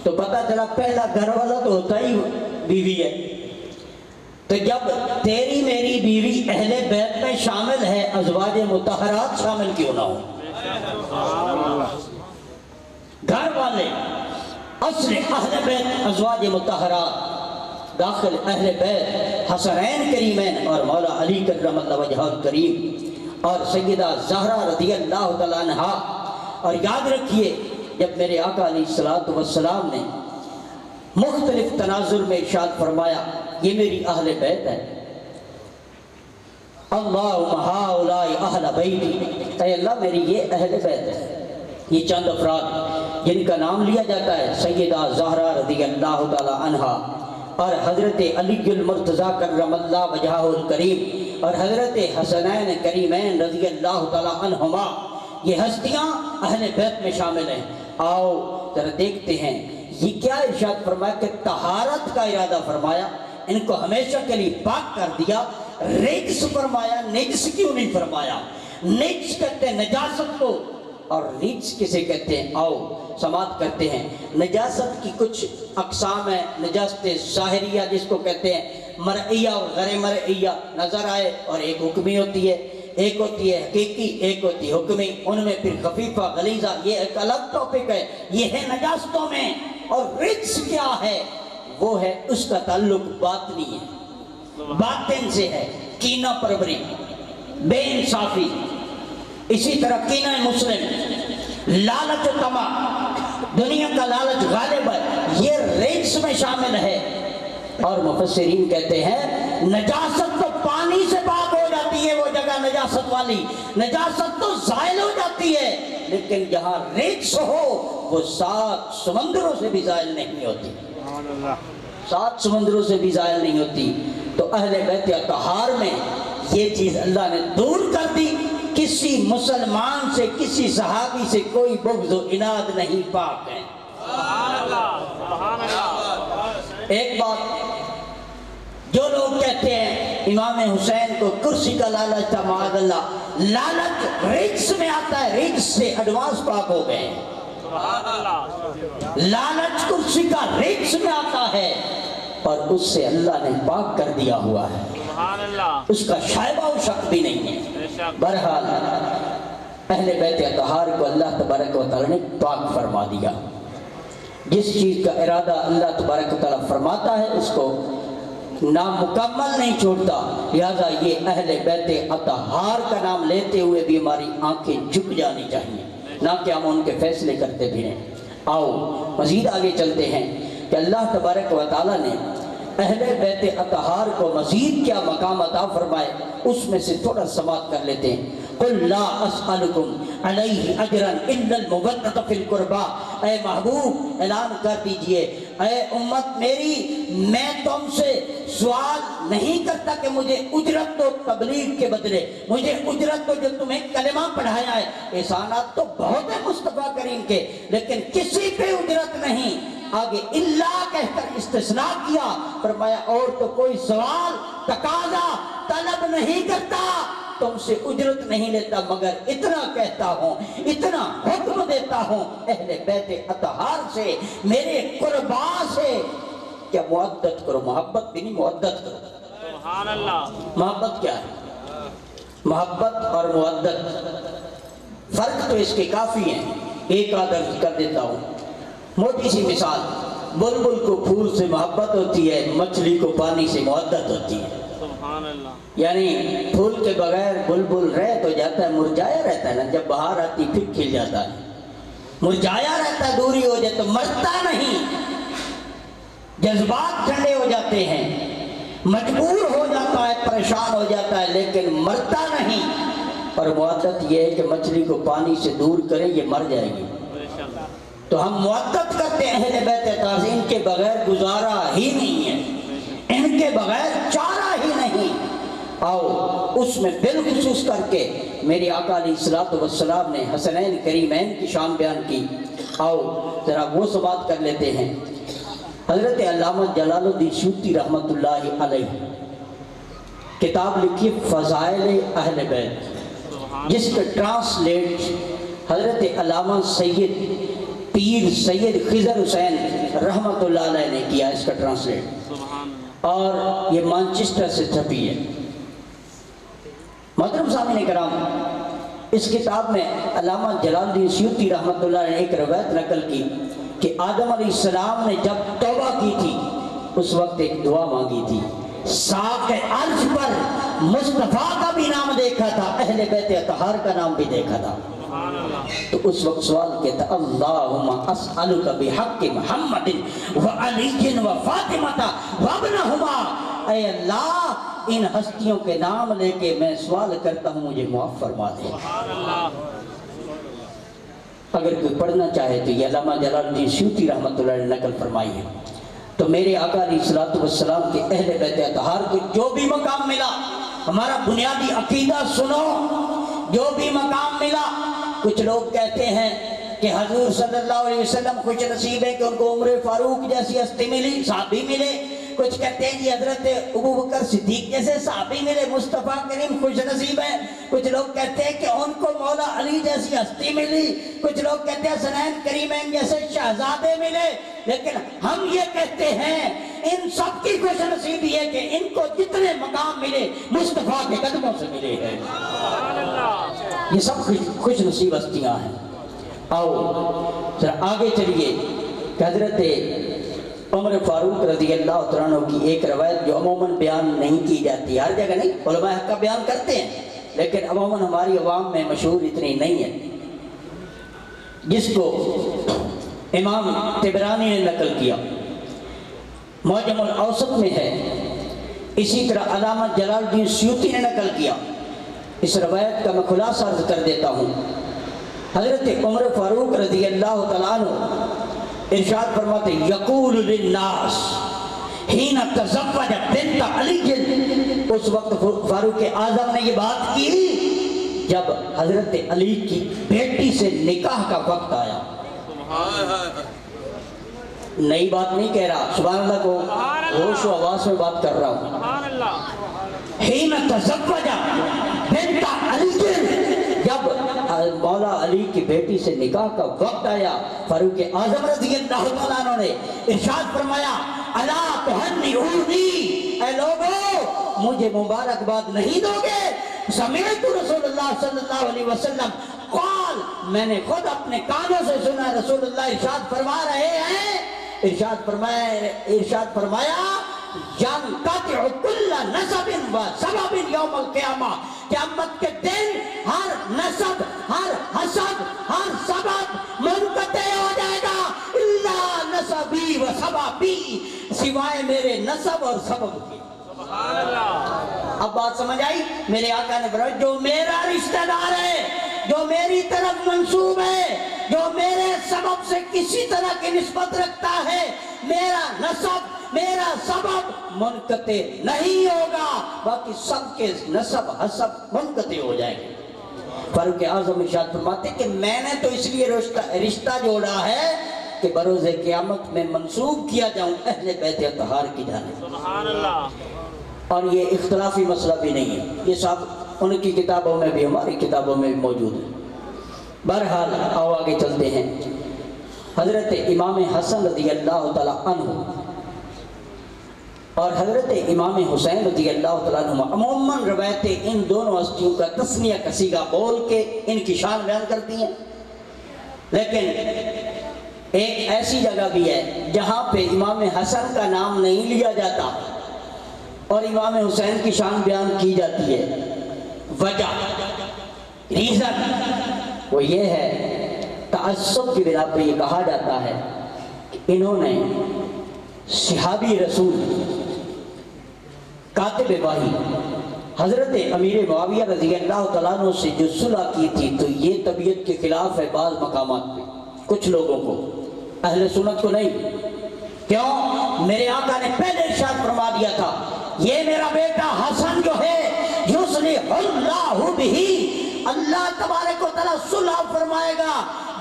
تو پتہ چلا پہلا گھر والا تو ہوتا ہی بیوی ہے. تو جب تیری میری بیوی اہل بیت میں شامل ہے، ازواج مطہرات شامل کیوں نہ ہو؟ گھر والے اصل اہل بیت ازواج مطہرات، داخل اہل بیت حسنین کریمین اور مولا علی کرم اللہ وجہہ الکریم اور سیدہ زہرا رضی اللہ تعالیٰ عنہا. اور یاد رکھیے جب میرے آقا علیہ الصلوۃ والسلام نے مختلف تناظر میں ارشاد فرمایا یہ میری اہل بیت ہے، اللہم ہؤلاء اہل بیتی، اے اللہ میری یہ اہل بیت ہے. یہ چند افراد جن کا نام لیا جاتا ہے سیدہ زہرا رضی اللہ تعالی عنہا اور حضرت علی المرتضیٰ کرم اللہ وجہہ الکریم اور حضرت حسنین کریمین رضی اللہ تعالی عنہما، یہ ہستیاں اہل بیت میں شامل ہیں. آؤ ذرا دیکھتے ہیں یہ کیا ارشاد فرمایا کہ طہارت کا ارادہ فرمایا، ان کو ہمیشہ کے لیے پاک کر دیا. رجس فرمایا، نجس کیوں نہیں فرمایا؟ نجس کہتے ہیں نجاست کو، اور رجس کسے کہتے ہیں؟ آؤ سماعت کرتے ہیں. نجاست کی کچھ اقسام ہیں. نجاست ظاہریہ جس کو کہتے ہیں، مرئیہ اور غیر مرئیہ، نظر آئے، اور ایک حکمی ہوتی ہے، ایک ہوتی ہے حقیقی، ایک ہوتی ہے حکمی. ان میں پھر خفیفہ غلیظہ، یہ ایک الگ ٹاپک ہے. یہ ہے نجاستوں میں. اور رجس کیا ہے؟ وہ ہے اس کا تعلق باطنی ہے، باطن سے ہے. کینہ پروری، بے انصافی، اسی طرح کینہ مسلم، لالچ و طمع، دنیا کا لالچ غالب ہے، یہ رجس میں شامل ہے. اور مفسرین کہتے ہیں نجاست تو پانی سے پاک ہو جاتی ہے، وہ جگہ نجاست والی، نجاست تو زائل ہو جاتی ہے، لیکن جہاں رجس ہو وہ 7 سمندروں سے بھی زائل نہیں ہوتی، 7 سمندروں سے بھی زائل نہیں ہوتی. تو اہل بیت اطہار میں یہ چیز اللہ نے دور کر دی. کسی مسلمان سے، کسی صحابی سے کوئی بغض و عناد نہیں، پاک ہے. ایک بات، جو لوگ کہتے ہیں امام حسین کو کرسی کا لالچ تھا، معاذ اللہ، لالچ رجس میں آتا ہے، رجس سے ایڈوانس پاک ہو گئے. لالچ کرسی کا رجس میں آتا ہے اور اس سے اللہ نے پاک کر دیا ہوا ہے، اس کا شائبہ و شک بھی نہیں ہے. بہرحال اہل بیت اطہار کو اللہ تبارک و تعالی نے پاک فرما دیا. جس چیز کا ارادہ اللہ تبارک و تعالی فرماتا ہے اس کو نامکمل نہیں چھوڑتا. لہذا یہ اہل بیت اطہار کا نام لیتے ہوئے بھی ہماری آنکھیں جھک جانی چاہیے، نہ کہ ہم ان کے فیصلے کرتے بھی ہیں. آؤ مزید آگے چلتے ہیں کہ اللہ تبارک و تعالی نے اہل بیت اطہار کو مزید کیا مقام عطا فرمائے، اس میں سے تھوڑا سماعت کر لیتے ہیں. قُلْ لَا أَسْأَلُكُمْ عَلَيْهِ أَجْرًا إِلَّا الْمَوَدَّةَ فِي الْقُرْبَى. اے محبوب اعلان کر دیجئے، اے امت میری، میں تم سے سوال نہیں کرتا کہ مجھے اجرت دو تبلیغ کے بدلے، مجھے اجرت دو جو تمہیں کلمہ پڑھایا ہے. احسانات تو بہت ہیں مصطفیٰ کریم کے، لیکن کسی پہ اجرت نہیں. آگے اللہ کہہ کر استثناء کیا، فرمایا اور تو کوئی سوال، تقاضا، طلب نہیں کرتا، تم سے اجرت نہیں لیتا، مگر اتنا کہتا ہوں، اتنا حکم دیتا ہوں اہل بیت اطہار سے، میرے قربا سے، کیا مودت کرو. محبت بھی نہیں، مودت کرو. سبحان اللہ. محبت کیا ہے؟ محبت اور مودت فرق تو اس کے کافی ہیں. ایک عرض کر دیتا ہوں، موٹی سی مثال، بلبل کو پھول سے محبت ہوتی ہے، مچھلی کو پانی سے مودت ہوتی ہے. سبحان اللہ. یعنی پھول کے بغیر بلبل رہ تو جاتا ہے، مرجایا رہتا ہے نا، جب بہار آتی پھر کھل جاتا ہے، مرجایا رہتا ہے، دوری ہو جائے تو مرتا نہیں. جذبات ٹھنڈے ہو جاتے ہیں، مجبور ہو جاتا ہے، پریشان ہو جاتا ہے، لیکن مرتا نہیں. اور مودت یہ ہے کہ مچھلی کو پانی سے دور کرے، یہ مر جائے گی. تو ہم مودت کرتے ہیں اہل بیت اطہار سے، ان کے بغیر گزارا ہی نہیں ہے، ان کے بغیر چارہ ہی نہیں. آؤ اس میں بالخصوص کر کے میری آقا علیہ الصلوۃ والسلام نے حسنین کریمین کی شان بیان کی. آؤ ذرا وہ سماعت کر لیتے ہیں. حضرت علامہ جلال الدین سیوطی رحمۃ اللہ علیہ کتاب لکھی فضائل اہل بیت، جس کا ٹرانسلیٹ حضرت علامہ سید پیر سید خضر حسین رحمت اللہ علیہ نے کیا اس کا ٹرانسلیٹ، اور یہ مانچسٹر سے چھپی ہے۔ محترم سامعین کرام، اس کتاب میں علامہ جلال الدین سیوطی رحمت اللہ نے ایک روایت نقل کی کہ آدم علیہ السلام نے جب توبہ کی تھی اس وقت ایک دعا مانگی تھی، ساق عرش پر مصطفیٰ کا بھی نام دیکھا تھا، اہل بیت اطہار کا نام بھی دیکھا تھا، تو اس وقت سوال کیا تھا، اللہم اسألک بحق محمد وعلی وفاطمہ وابنہما، اے اللہ ان ہستیوں کے نام لے کے میں سوال کرتا ہوں مجھے معاف فرما دے۔ اگر کوئی پڑھنا چاہے تو یہ علامہ جلال الدین سیوطی رحمت اللہ نے نقل فرمائی ہے۔ تو میرے آقا علیہ الصلوۃ والسلام کے اہل بیت اطہار کو جو بھی مقام ملا، ہمارا بنیادی عقیدہ سنو، جو بھی مقام ملا، کچھ لوگ کہتے ہیں کہ حضور صلی اللہ علیہ وسلم خوش نصیب ہے کہ ان کو عمر فاروق جیسی ہستی ملی، صحابی ملے، کچھ کہتے ہیں جی حضرت ابو بکر صدیق جیسے صحابی ملے، مصطفیٰ کریم خوش نصیب ہے، کچھ لوگ کہتے ہیں کہ ان کو مولا علی جیسی ہستی ملی، کچھ لوگ کہتے ہیں حسنین کریمین جیسے شہزادے ملے، لیکن ہم یہ کہتے ہیں ان سب کی خوش نصیبی ہے کہ ان کو جتنے مقام ملے مصطفیٰ کے قدموں سے ملے ہیں، یہ سب خوش نصیب ہستیاں ہیں۔ آؤ ذرا آگے چلیے کہ حضرت عمر فاروق رضی اللہ عنہ کی ایک روایت جو عموماً بیان نہیں کی جاتی، ہر جگہ نہیں، علماء حق کا بیان کرتے ہیں لیکن عموماً ہماری عوام میں مشہور اتنی نہیں ہے، جس کو امام طبرانی نے نقل کیا، معجم الاوسط میں ہے، اسی طرح علامہ جلال الدین سیوطی نے نقل کیا۔ اس روایت کا میں خلاصہ عرض کر دیتا ہوں۔ حضرت عمر فاروق رضی اللہ تعالیٰ عنہ ارشاد فرماتے یقول للناس حین تزوج بنت علی، اس وقت فاروق اعظم نے یہ بات کی جب حضرت علی کی بیٹی سے نکاح کا وقت آیا۔ نئی بات نہیں کہہ رہا، سبحان اللہ کو ہوش و آواز میں بات کر رہا ہوں۔ حین تزوج بنت علی، جب مولا علی کی بیٹی سے نکاح کا وقت آیا، فاروق اعظم رضی اللہ تعالیٰ عنہ نے ارشاد فرمایا الا تہنئونی، اے لوگو مجھے مبارکباد نہیں دو گے؟ سمعت رسول اللہ صلی اللہ علیہ وسلم قال، میں نے خود اپنے کانوں سے سنا رسول اللہ ارشاد فرما رہے ہیں، ارشاد فرمایا ينقطع كل نسب وسبب يوم القیامہ، قیامت کے دن ہر نسب، ہر حسب، ہر سبب منقطع ہو جائے گا، الا نسبی و سببی، سوائے میرے نسب اور سبب کے۔ سبحان اللہ۔ اب بات سمجھ آئی؟ میرے آقا نے فرمایا جو میرا رشتہ دار ہے، جو میری طرف منسوب ہے، جو میرے سبب سے کسی طرح کی نسبت رکھتا ہے، میرا نسب میرا سبب منقطع نہیں ہوگا، باقی سب کے نسب حسب منقطع ہو جائیں گے۔ فاروق اعظم ارشاد فرماتے کہ میں نے تو اس لیے رشتہ جوڑا ہے کہ بروز قیامت میں منسوب کیا جاؤں اہل بیت اطہار کی جانب۔ سبحان اللہ۔ اور یہ اختلافی مسئلہ بھی نہیں ہے، یہ سب ان کی کتابوں میں بھی ہماری کتابوں میں بھی موجود ہے۔ بہرحال آؤ آگے چلتے ہیں۔ حضرت امام حسن رضی اللہ تعالیٰ عنہ اور حضرت امام حسین رضی اللہ تعالیٰ عنہ عموماً روایتیں ان دونوں ہستیوں کا تسنیہ کا صیغہ بول کے ان کی شان بیان کرتی ہیں، لیکن ایک ایسی جگہ بھی ہے جہاں پہ امام حسن کا نام نہیں لیا جاتا اور امام حسین کی شان بیان کی جاتی ہے۔ وجہ، ریزن وہ یہ ہے، تعصب کی بنا پہ یہ کہا جاتا ہے کہ انہوں نے صحابی رسول کاتب وحی حضرت امیر معاویہ رضی اللہ تعالیٰ عنہ سے جو صلح کی تھی، تو یہ طبیعت کے خلاف ہے بعض مقامات پہ، کچھ لوگوں کو، اہل سنت کو نہیں۔ کیوں؟ میرے آقا نے پہلے ارشاد فرما دیا تھا یہ میرا بیٹا حسن جو ہے یصلح اللہ بہ، اللہ تبارک و تعالیٰ صلح فرمائے گا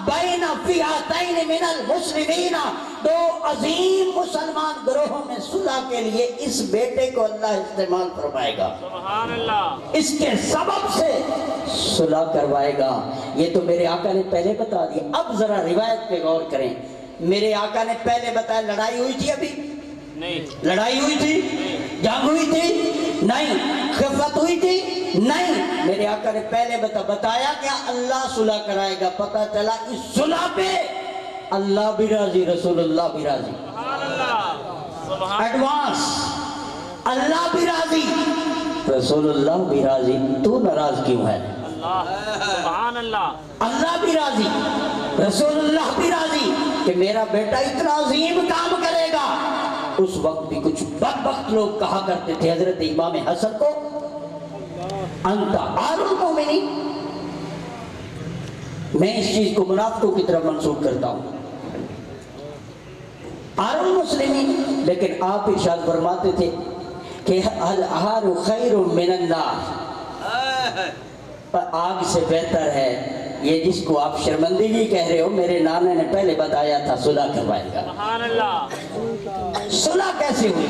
بین فئتین من المسلمین، دو عظیم مسلمان گروہوں میں صلح کے لیے اس بیٹے کو اللہ استعمال فرمائے گا، سبحان اللہ، اس کے سبب سے صلح کروائے گا۔ یہ تو میرے آقا نے پہلے بتا دیا۔ اب ذرا روایت پہ غور کریں۔ میرے آقا نے پہلے بتایا لڑائی ہوئی تھی، ابھی نہیں، لڑائی ہوئی تھی، جنگ ہوئی تھی نہیں، خفت ہوئی تھی نہیں۔ میرے آقا نے پہلے بتایا کہ اللہ صلح کرائے گا۔ پتہ چلا اس صلح پہ اللہ بھی راضی، رسول اللہ بھی راضی، سبحان اللہ، سبحان ایڈوانس، اللہ بھی راضی رسول اللہ بھی راضی، تو ناراض کیوں ہے؟ اللہ، سبحان اللہ، اللہ بھی راضی، رسول اللہ بھی راضی کہ میرا بیٹا اتنا عظیم کام کرے گا۔ اس وقت بھی کچھ بدبخت لوگ کہا کرتے تھے حضرت امام حسن کو، انت آل المومنین۔ میں اس چیز کو منافقوں کی طرف منسوخ کرتا ہوں، آل المسلمین، لیکن آپ ارشاد فرماتے تھے کہ الآہار خیر من النار، آگ سے بہتر ہے۔ یہ جس کو آپ شرمندگی کہہ رہے ہو، میرے نانا نے پہلے بتایا تھا صلح کروائے گا۔ سبحان اللہ، صلح کیسے ہوئی؟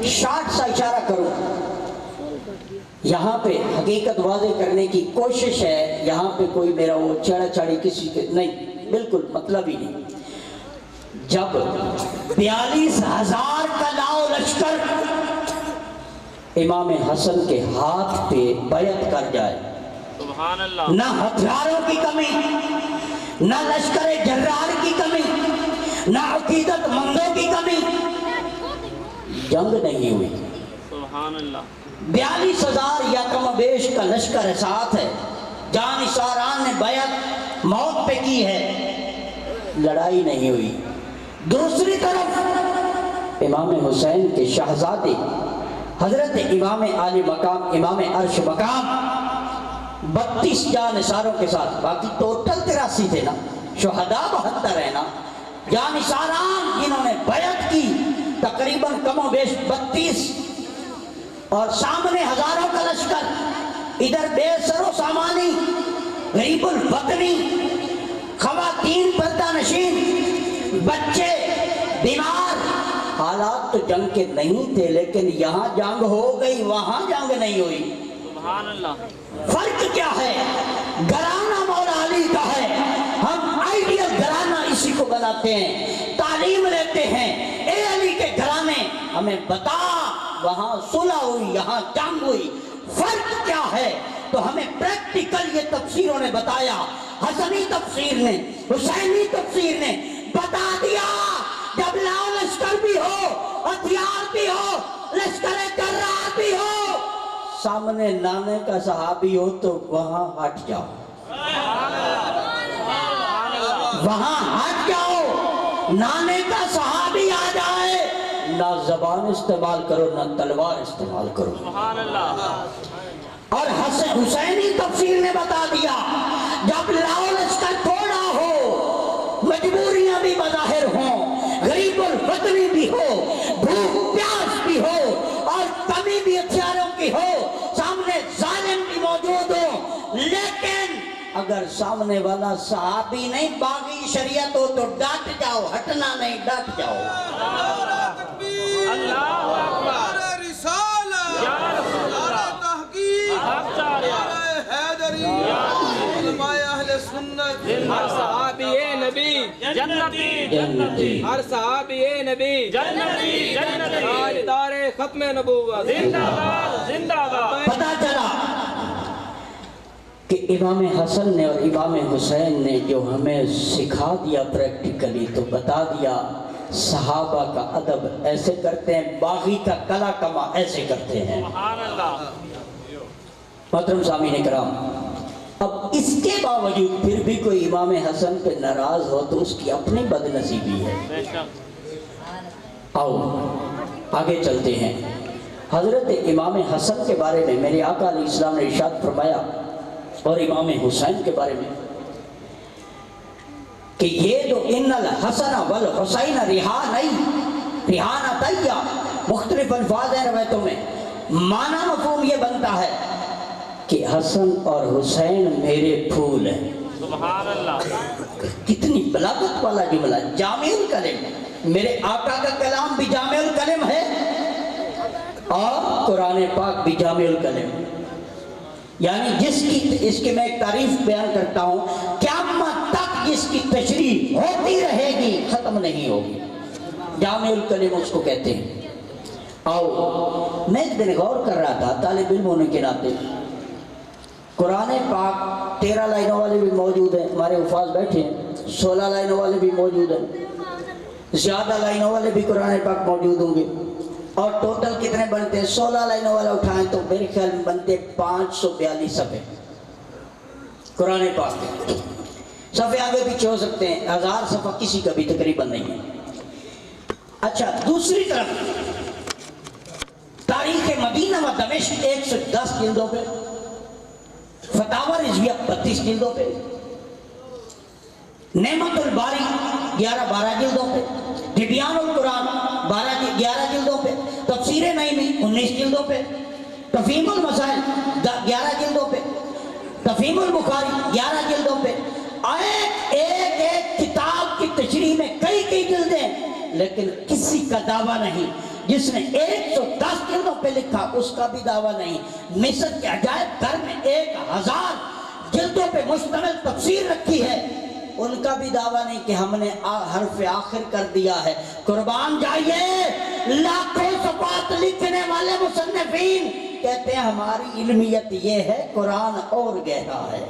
شارٹ سا اشارہ کروں، یہاں پہ حقیقت واضح کرنے کی کوشش ہے، یہاں پہ کوئی میرا وہ چڑا چاڑی کسی کے نہیں، بالکل مطلب ہی نہیں۔ جب 42,000 کا لاؤ لشکر امام حسن کے ہاتھ پہ بیعت کر جائے، سبحان اللہ، نہ ہتھیاروں کی کمی، نہ لشکر جرار کی کمی، نہ عقیدت مندوں کی کمی، جنگ نہیں ہوئی۔ سبحان اللہ، 42,000 یا کم بیش کا لشکر ساتھ ہے، جانثاران نے بیعت موت پہ کی ہے، لڑائی نہیں ہوئی۔ دوسری طرف امام حسین کے شہزادے حضرت امام عالی مقام، امام عرش مقام 32 جانثاروں کے ساتھ، باقی ٹوٹل 83 تھے نا، شہداء 72 ہے نا، جانثاران جنہوں نے بیعت کی تقریباً کم و بیش 32، اور سامنے ہزاروں کا لشکر، ادھر بے سر و سامانی، غریب البطنی، خواتین پردہ نشین، بچے بیمار۔ حالات تو جنگ کے نہیں تھے، لیکن یہاں جنگ ہو گئی، وہاں جنگ نہیں ہوئی۔ سبحان اللہ، فرق کیا ہے؟ گھرانہ مولا علی کا ہے، ہم آئیڈیل گھرانہ اسی کو بناتے ہیں، تعلیم لیتے ہیں، اے علی کے گھرانے ہمیں بتا، وہاں صلح ہوئی، یہاں جنگ ہوئی، فرق کیا ہے؟ تو ہمیں پریکٹیکل یہ تفسیروں نے بتایا، حسنی تفسیر نے، حسینی تفسیر نے بتا دیا۔ جب لاؤ لشکر بھی ہو، ہتھیار بھی ہو، لشکر جرار بھی ہو، سامنے نانے کا صحابی ہو تو وہاں ہٹ جاؤ، وہاں ہٹ جاؤ۔ نانے کا صحابی آ جائے، نہ زبان استعمال کرو نہ تلوار استعمال کرو۔ سبحان اللہ، اور حسینی تفسیر نے بتا دیا، جب لاؤ لشکر تھوڑا ہو، مجبوریاں بھی بظاہر ہوں، غریب الوطنی بھی ہو، بھوک پیاس بھی ہو، اور کمی بھی ہتھیاروں کی ہو، سامنے ظالم بھی موجود ہو، لیکن اگر سامنے والا صحابی نہیں، باغی شریعت ہو تو ڈٹ جاؤ، ہٹنا نہیں، ڈٹ جاؤ۔ اللہ اکبر، یا رسول اللہ، حق چاہیا، علماء اہل سنت، ہر صحابی نبی جنتی، جنتی، ہر صحابی نبی جنتی، جنتی، تاجدار ختم نبوت، زندہ باد، زندہ باد۔ پتا چلا کہ امام حسن نے اور امام حسین نے جو ہمیں سکھا دیا پریکٹیکلی، تو بتا دیا صحابہ کا ادب ایسے کرتے ہیں، باغی کا کلا کما ایسے کرتے ہیں۔ سبحان اللہ، محترم سامعین کرام، اب اس کے باوجود پھر بھی کوئی امام حسن پہ ناراض ہو تو اس کی اپنی بد نصیبی ہے۔ بے شک، آؤ آگے چلتے ہیں۔ حضرت امام حسن کے بارے میں میرے آقا علیہ السلام نے ارشاد فرمایا، اور امام حسین کے بارے میں کہ یہ جو ان الحسن والحسین ریحانتیہ، مختلف الفاظ ہیں روایتوں میں، معنی مفہوم یہ بنتا ہے کہ حسن اور حسین میرے پھول ہیں۔ سبحان اللہ، کتنی بلاغت والا جملہ، جامع الکلم، میرے آقا کا کلام بھی جامع الکلم ہے اور قرآن پاک بھی جامع الکلم، یعنی جس کی، اس کی میں ایک تعریف بیان کرتا ہوں، قیامت تک جس کی تشریح ہوتی رہے گی، ختم نہیں ہوگی، جامع الکلم اس کو کہتے ہیں۔ آؤ، میں ایک دن غور کر رہا تھا طالب علم ہونے کے ناطے، قرآن پاک 13 لائنوں والے بھی موجود ہیں، ہمارے حفاظ بیٹھے ہیں، 16 لائنوں والے بھی موجود ہیں، زیادہ لائنوں والے بھی قرآن پاک موجود ہوں گے، اور ٹوٹل کتنے بنتے ہیں؟ 16 لائنوں والا اٹھائیں تو میرے خیال میں بنتے 542 صفحے قرآن پاک کے۔ صفحے آگے پیچھے ہو سکتے ہیں، 1000 صفحہ کسی کا بھی تقریباً نہیں ہے۔ اچھا، دوسری طرف تاریخ مدینہ و دمشق 110 جلدوں پہ، فتاوی رضویہ 32 جلدوں پہ، نعمت الباری 11-12 جلدوں پہ، تبیان القرآن 11 جلدوں پہ، تفسیر نعیمی 19 جلدوں پہ، تفہیم المسائل 11 جلدوں پہ، تفہیم البخاری 11 جلدوں پہ، ایک کتاب کی تشریح میں کئی جلدیں، لیکن کسی کا دعویٰ نہیں۔ جس نے 110 جلدوں پہ لکھا اس کا بھی دعویٰ نہیں۔ مصر کے عجائب گھر میں 1000 جلدوں پہ مشتمل تفسیر رکھی ہے، ان کا بھی دعویٰ نہیں کہ ہم نے حرف آخر کر دیا ہے۔ قربان جائیے، لاکھوں صفحات لکھنے والے مصنفین کہتے ہیں ہماری علمیت یہ ہے، قرآن اور گہرا ہے،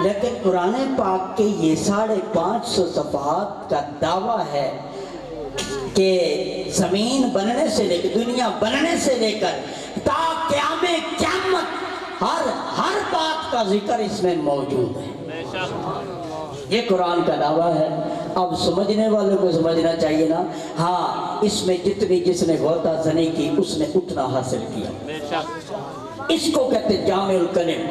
لیکن قرآن پاک کے یہ 550 صفحات کا دعویٰ ہے کہ زمین بننے سے لے کر، دنیا بننے سے لے کر تا قیامت ہر بات کا ذکر اس میں موجود ہے۔ یہ قرآن کا دعویٰ ہے۔ اب سمجھنے والوں کو سمجھنا چاہیے نا، ہاں اس میں جس نے غوطہ زنی کی اس نے اتنا حاصل کیا۔ اس کو کہتے ہیں جامع الکلم،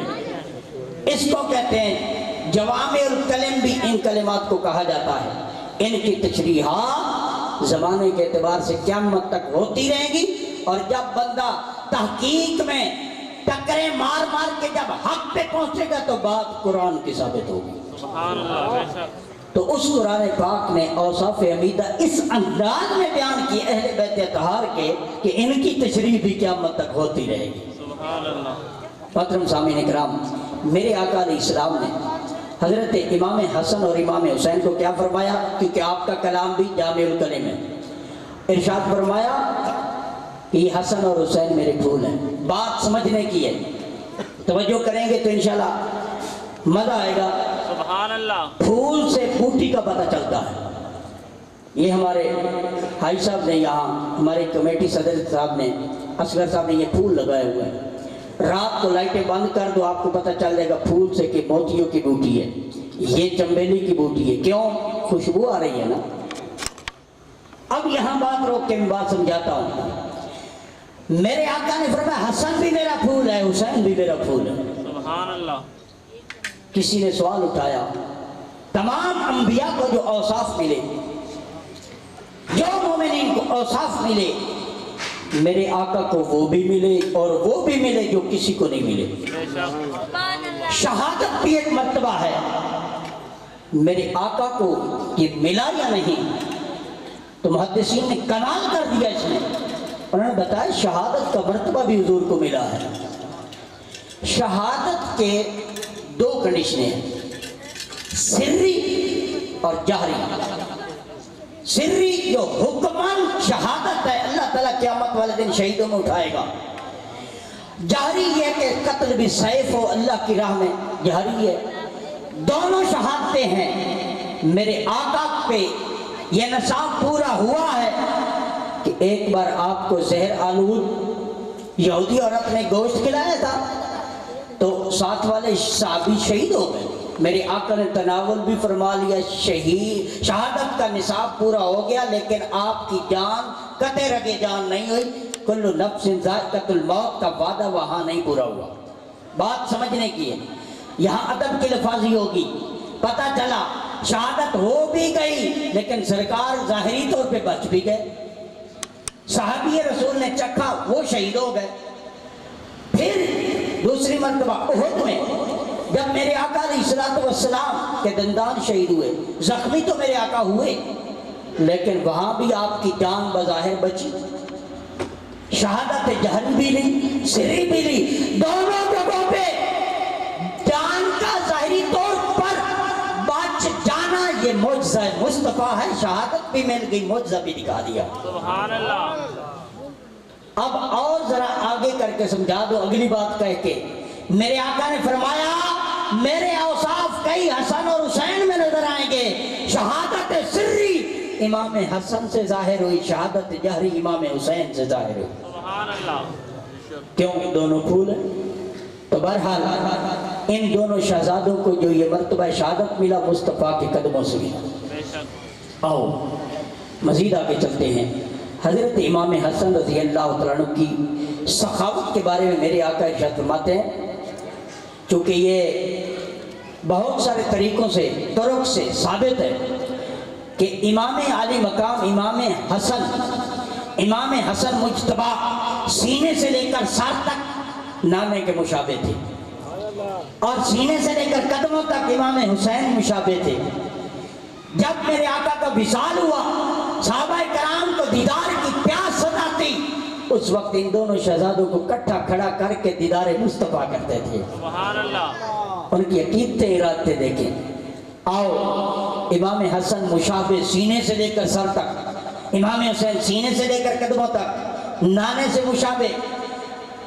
اس کو کہتے ہیں جوامع الکلم، بھی ان کلمات کو کہا جاتا ہے۔ ان کی تشریحات زمانے کے اعتبار سے قیامت تک ہوتی رہیں گی، اور جب بندہ تحقیق میں ٹکرے مار کے جب حق پہ پہنچے گا تو بات قرآن کی ثابت ہوگی۔ تو اس قرآن پاک نے اوصاف حمیدہ اس انداز میں بیان کی اہل بیت اطہار کے کہ ان کی تشریح بھی قیامت تک ہوتی رہے گی۔ محترم سامعین اکرام، میرے آقا علیہ السلام نے حضرت امام حسن اور امام حسین کو کیا فرمایا؟ کیونکہ آپ کا کلام بھی جامع الکلم ہے، ارشاد فرمایا کہ یہ حسن اور حسین میرے پھول ہیں۔ بات سمجھنے کی ہے، توجہ کریں گے تو انشاءاللہ مزہ آئے گا۔ سبحان اللہ۔ پھول سے بوٹی کا پتہ چلتا ہے۔ یہ ہمارے حاج صاحب نے، یہاں ہمارے کمیٹی صدر صاحب نے، اصغر صاحب نے یہ پھول لگائے ہوئے ہیں۔ رات کو لائٹیں بند کر دو، آپ کو پتہ چل جائے گا پھول سے کہ موتیوں کی بوٹی ہے، یہ چنبیلی کی بوٹی ہے۔ کیوں؟ خوشبو آ رہی ہے نا۔ اب یہاں بات روک کے میں بات سمجھاتا ہوں۔ میرے آقا نے فرمایا حسن بھی میرا پھول ہے، حسین بھی میرا پھول ہے۔ سبحان اللہ۔ کسی نے سوال اٹھایا، تمام انبیاء کو جو اوصاف ملے، جو مومنین کو اوصاف ملے، میرے آقا کو وہ بھی ملے اور وہ بھی ملے جو کسی کو نہیں ملے۔ شہادت بھی ایک مرتبہ ہے۔ میرے آقا کو یہ ملا یا نہیں؟ تو محدثین نے کمال کر دیا اس میں، انہوں نے بتایا شہادت کا مرتبہ بھی حضور کو ملا ہے۔ شہادت کے 2 کنڈیشنیں ہیں، سری اور جہری۔ سری جو حکمان شہادت ہے، اللہ تعالیٰ قیامت والے دن شہیدوں میں اٹھائے گا۔ جہری یہ کہ قتل بھی سیف ہو اللہ کی راہ میں، جہری ہے۔ دونوں شہادتیں ہیں۔ میرے آقا پہ یہ نصاب پورا ہوا ہے کہ ایک بار آپ کو زہر آلود یہودی عورت نے گوشت کھلایا تھا تو ساتھ والے صحابی شہید ہو گئے۔ میرے آقا نے تناول بھی فرما لیا، شہادت کا نصاب پورا ہو گیا، لیکن آپ کی جان قطع رگے جان نہیں ہوئی۔ کل نفس ذائقۃ الموت کا وعدہ وہاں نہیں پورا ہوا۔ بات سمجھنے کی ہے، یہاں ادب کی لفاظی ہوگی۔ پتہ چلا شہادت ہو بھی گئی لیکن سرکار ظاہری طور پہ بچ بھی گئے، صحابی رسول نے چکھا، وہ شہید ہو گئے۔ پھر دوسری مرتبہ احد میں جب میرے آقا علیہ الصلوۃ والسلام کے دندان شہید ہوئے، زخمی تو میرے آقا ہوئے، لیکن وہاں بھی آپ کی جان بظاہر بچی، شہادت جہری بھی لی، سری بھی لی، دونوں جگہوں پہ جان کا ظاہری طور پر بچ جانا یہ معجزہ مصطفیٰ ہے، شہادت بھی مل گئی، معجزہ بھی دکھا دیا۔ سبحان اللہ۔ اب اور ذرا آگے کر کے سمجھا دو اگلی بات کہہ کے، میرے آقا نے فرمایا میرے اوصاف کئی حسن اور حسین میں نظر آئیں گے، شہادت سری امام حسن سے ظاہر ہوئی، شہادت جہری امام حسین سے ظاہر ہوئی۔ سبحان اللہ۔ کیوں؟ دونوں پھول ہیں۔ تو بہرحال ان دونوں شہزادوں کو جو یہ مرتبہ شہادت ملا مصطفیٰ کے قدموں سے ملا۔ بے شک۔ آؤ مزید آگے چلتے ہیں۔ حضرت امام حسن رضی اللہ تعالیٰ عنہ کی سخاوت کے بارے میں میرے آقا ارشاد فرماتے ہیں، چونکہ یہ بہت سارے طریقوں سے، طرق سے ثابت ہے کہ امام عالی مقام امام حسن مجتبی سینے سے لے کر سر تک نانے کے مشابہ تھے، اور سینے سے لے کر قدموں تک امام حسین مشابہ تھے۔ جب میرے آقا کا وصال ہوا، صحابہ کرام کو دیدار کی پیاس ستاتی، اس وقت ان دونوں شہزادوں کو کٹھا کھڑا کر کے دیدار مصطفیٰ کرتے تھے۔ سبحان اللہ۔ ان کی عقیدتے ارادتے دیکھیں۔ آؤ امام حسن مشابہ سینے سے لے کر سر تک، امام حسین سینے سے لے کر قدموں تک، نانے سے مشابہ،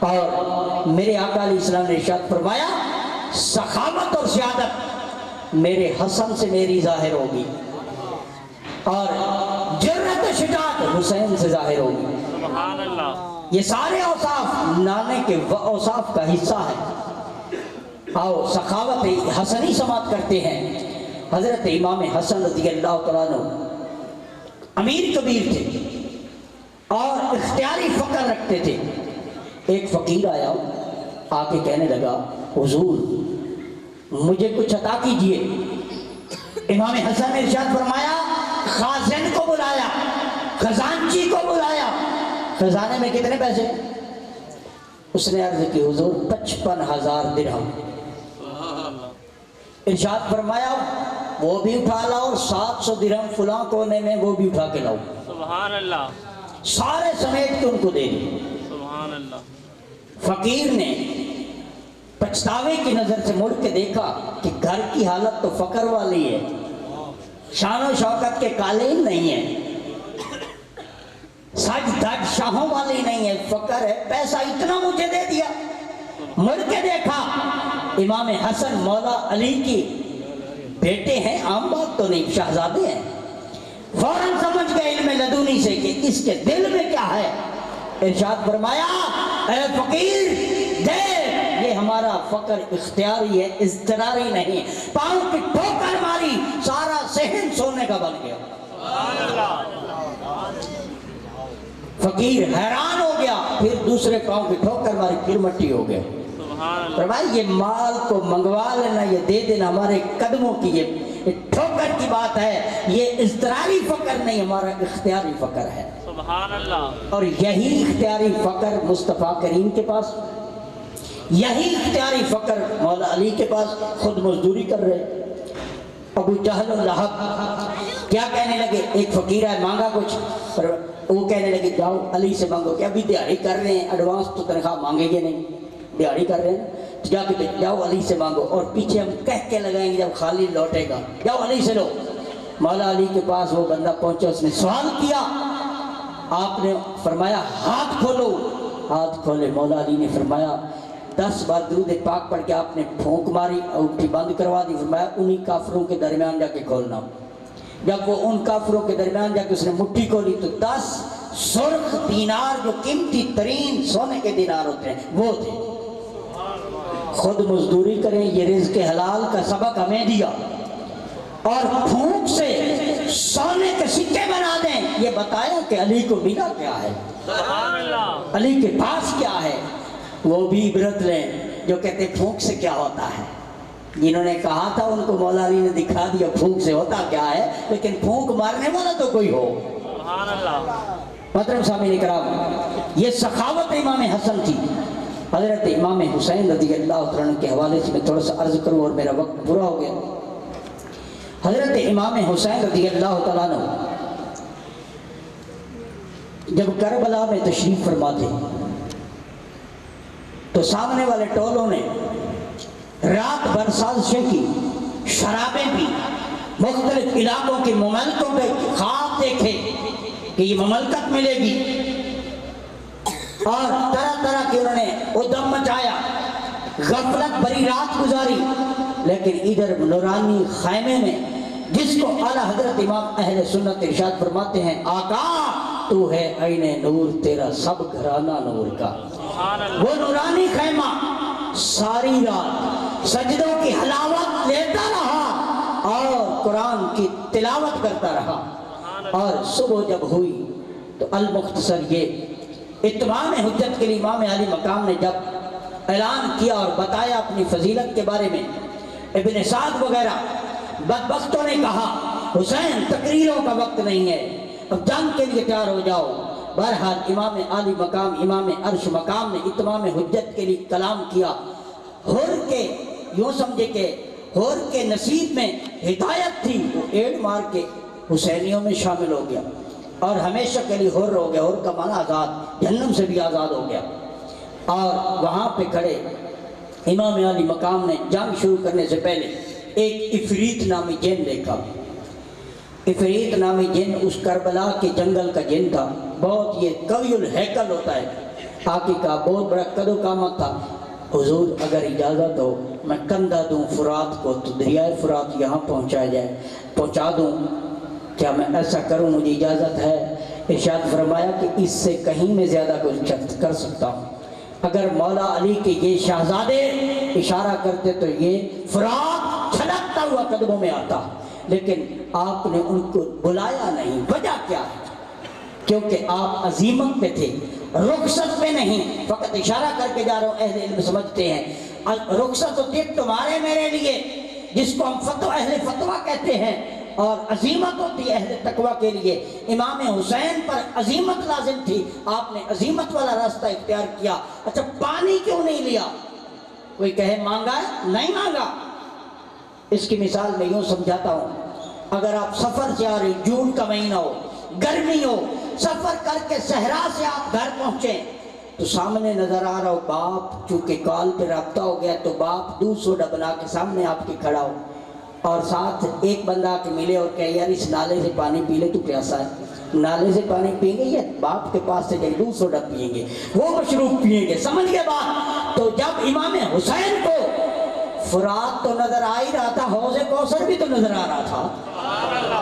اور میرے آقا علیہ السلام نے ارشاد فرمایا سخاوت اور سیادت میرے حسن سے میری ظاہر ہوگی، اور جرأت و شجاعت حسین سے ظاہر ہوگی۔ سبحان اللہ۔ یہ سارے اوصاف نانے کے اوصاف کا حصہ ہے۔ آؤ سخاوت حسنی سماعت کرتے ہیں۔ حضرت امام حسن رضی اللہ تعالیٰ عنہ امیر کبیر تھے اور اختیاری فقر رکھتے تھے۔ ایک فقیر آیا، آ کے کہنے لگا حضور مجھے کچھ عطا کیجئے۔ امام حسن نے ارشاد فرمایا خازن کو بلایا، خزانچی کو بلایا، خزانے میں کتنے پیسے؟ اس نے عرض کی حضور 55,000 درہم۔ ارشاد فرمایا وہ بھی اٹھا لاؤ، اور 700 درہم فلاں کونے میں وہ بھی اٹھا کے لاؤ۔ سبحان اللہ۔ سارے سمیت کے ان کو دے دی۔ سبحان اللہ۔ فقیر نے پچھتاوے کی نظر سے مڑ کے دیکھا کہ گھر کی حالت تو فقر والی ہے، شان و شوکت کے قالین نہیں ہے، سج دھج شاہوں والی نہیں ہے، فقر ہے، پیسہ اتنا مجھے دے دیا۔ مڑ کے دیکھا امام حسن مولا علی کی بیٹے ہیں، عام بات تو نہیں، شہزادے ہیں۔ فوراً سمجھ گئے علم لدنی سے کہ اس کے دل میں کیا ہے۔ ارشاد فرمایا اے فقیر دیکھ، یہ ہمارا فقر اختیاری ہے، اضطراری نہیں۔ پاؤں کی ٹھوکر ماری، سارا صحن سونے کا بن گیا۔ سبحان اللہ۔ فقیر حیران ہو گیا، پھر دوسرے پاؤں کی ٹھوکر ماری، پھر مٹی ہو گیا۔ سبحان اللہ۔ فرمایا یہ مال کو منگوا لینا، یہ دے دینا ہمارے قدموں کی یہ ٹھوکر کی بات ہے، یہ اضطراری فقر نہیں، ہمارا اختیاری فقر ہے۔ سبحان اللہ۔ اور یہی اختیاری فقر مصطفیٰ کریم کے پاس، یہی اختیاری فقر مولا علی کے پاس، خود مزدوری کر رہے۔ ابو جہل و لہب کیا کہنے لگے، ایک فقیر ہے مانگا کچھ، پر وہ کہنے لگے جاؤ علی سے مانگو، کہ ابھی دیہڑی کر رہے ہیں، ایڈوانس تو تنخواہ مانگیں گے نہیں، دیہڑی کر رہے ہیں، جا کے جاؤ علی سے مانگو، اور پیچھے ہم کہہ کے لگائیں گے جب خالی لوٹے گا، جاؤ علی سے لو۔ مولا علی کے پاس وہ بندہ پہنچا، اس نے سوال کیا، آپ نے فرمایا ہاتھ کھولو۔ ہاتھ کھولے، مولا علی نے فرمایا 10 بار درود پاک پڑھ کے آپ نے پھونک ماری، انگوٹھی بند کروا دی، فرمایا انہی کافروں کے درمیان جا کے کھولنا۔ جب وہ ان کافروں کے درمیان جا کے اس نے مٹھی کھولی تو 10 سرخ دینار جو قیمتی ترین سونے کے دینار ہوتے ہیں وہ تھے۔ خود مزدوری کریں، یہ رزق حلال کا سبق ہمیں دیا، اور پھونک سے سونے کے سکے بنا دیں، یہ بتایا کہ علی کو ملا کیا ہے، سبحان اللہ۔ علی کے پاس کیا ہے۔ وہ بھی عبرت لیں جو کہتے پھونک سے کیا ہوتا ہے، جنہوں نے کہا تھا ان کو مولا علی نے دکھا دیا پھونک سے ہوتا کیا ہے، لیکن پھونک مارنے والا تو کوئی ہو۔ سبحان اللہ۔ محترم سامعین کرام، یہ سخاوت امام حسن تھی، حضرت امام حسین رضی اللہ عنہ کے حوالے سے میں تھوڑا سا عرض کروں اور میرا وقت پورا ہو گیا۔ حضرت امام حسین رضی اللہ تعالیٰ عنہ جب کربلا میں تشریف فرما تھے تو سامنے والے ٹولوں نے رات بھر سازشیں کی، شرابیں پی، مختلف علاقوں کے مملکوں پہ خواب دیکھے کہ یہ مملکت ملے گی، اور طرح طرح کے انہوں نے ادھم مچایا، غفلت بھری رات گزاری، لیکن ادھر نورانی خیمے میں جس کو اعلیٰ حضرت امام اہل سنت ارشاد فرماتے ہیں آقا تو ہے عین نور تیرا سب گھرانہ نور کا، وہ نورانی خیمہ ساری رات سجدوں کی حلاوت لیتا رہا اور قرآن کی تلاوت کرتا رہا، اور صبح جب ہوئی تو المختصر یہ اتمام حجت کے لیے امام علی مقام نے جب اعلان کیا اور بتایا اپنی فضیلت کے بارے میں، ابن سعد وغیرہ بدبختوں نے کہا حسین تقریروں کا وقت نہیں ہے، اب جنگ کے لیے تیار ہو جاؤ۔ بہرحال امام علی مقام امام عرش مقام نے اتمام حجت کے لیے کلام کیا، ہور کے یوں سمجھے کہ ہور کے نصیب میں ہدایت تھی، وہ ایڑ مار کے حسینیوں میں شامل ہو گیا اور ہمیشہ کے لیے حر ہو گیا، حر کا معنی آزاد، جہنم سے بھی آزاد ہو گیا۔ اور وہاں پہ کھڑے امام علی مقام نے جنگ شروع کرنے سے پہلے ایک عفریت نامی جن دیکھا۔ عفریت نامی جن اس کربلا کے جنگل کا جن تھا، بہت یہ قوی الہیکل ہوتا ہے، آقا کا بہت بڑا قد و قامت تھا۔ حضور اگر اجازت ہو میں کندھا دوں فرات کو تو دریائے فرات یہاں پہنچا دوں، کیا میں ایسا کروں؟ مجھے اجازت ہے؟ ارشاد فرمایا کہ اس سے کہیں میں زیادہ کچھ کر سکتا ہوں۔ اگر مولا علی کے یہ شہزادے اشارہ کرتے تو یہ فرات چھلکتا ہوا قدموں میں آتا، لیکن آپ نے ان کو بلایا نہیں۔ وجہ کیا ہے؟ کیونکہ آپ عزیمت پہ تھے، رخصت پہ نہیں۔ فقط اشارہ کر کے جا رہا ہوں، اہل علم سمجھتے ہیں رخصت ہوتی ہے تمہارے میرے لیے جس کو ہم اہل فتویٰ کہتے ہیں، اور عزیمت ہوتی ہے اہل تقویٰ کے لیے۔ امام حسین پر عزیمت لازم تھی، آپ نے عزیمت والا راستہ اختیار کیا۔ اچھا پانی کیوں نہیں لیا؟ کوئی کہے مانگا ہے، نہیں مانگا۔ اس کی مثال میں یوں سمجھاتا ہوں، اگر آپ سفر سے آ رہے، جون کا مہینہ ہو، گرمی ہو، سفر کر کے صحرا سے آپ گھر پہنچے تو سامنے نظر آ رہا ہو باپ، چونکہ کال پہ رابطہ ہو گیا تو باپ دودھ سوڈا بنا کے سامنے آپ کے کھڑا ہو، اور ساتھ ایک بندہ کے ملے اور کہے یار اس نالے سے پانی پی لے تو پیاسا ہے۔ نالے سے پانی پئیں گے یا باپ کے پاس سے جائے دودھ سوڈا پئیں گے؟ وہ مشروب پئیں گے، سمجھ گئے بات؟ تو جب امام حسین کو فرات تو نظر آ ہی رہا تھا، حوض کوثر بھی تو نظر آ رہا تھا،